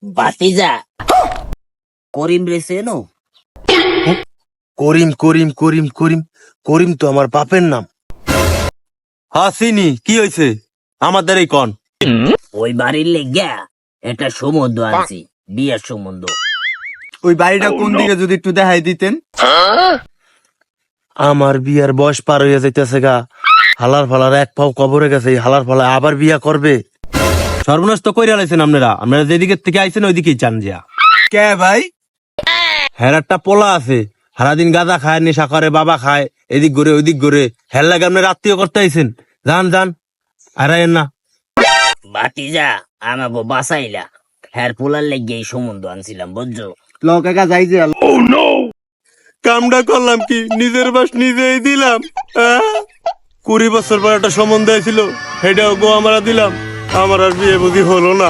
বাতিজা করিম রে চেনো? করিম করিম করিম করিম করিম তো আমার বাপের নাম। হ্যাঁ চিনি, কি হয়েছে আমাদের এই কন? ওই বাড়ির লেগা একটা সম্বন্ধ আনছি, বিয়ের সম্বন্ধ। ওই বাড়িটা কোন দিকে যদি একটু দেখাই দিতেন। আমার বিয়ার বয়স পার হইয়া যাইতেছে গা, হালার ফালার এক পাও কবরে গেছে, এই হালার ফালা আবার বিয়া করবে। সর্বনাশ তো কইরা লাইছেন আপনারা যেদিকে থেকে আইছেন ওইদিকেই চান যা। কে ভাই? হ্যাঁ একটা পোলা আছে, সারাদিন গাঁজা খায়, নেশা করে, বাবা খায়, এদিক ঘুরে ওইদিক ঘুরে, হেল লাগে আপনার আত্মীয় করতে আইছেন। যান যান, আর আইয়েন না। বাতিজা আমাকে বাঁচাইলা, হ্যার পোলার লেগে এই সম্বন্ধ আনছিলাম, বুঝছো? কাকা যাই যে কামটা করলাম কি, নিজের বাস নিজেই দিলাম। 20 বছর পর একটা সম্বন্ধ ছিল, সেটাও গো আমরা দিলাম, আমার আর বিয়ে বুঝি হলো না।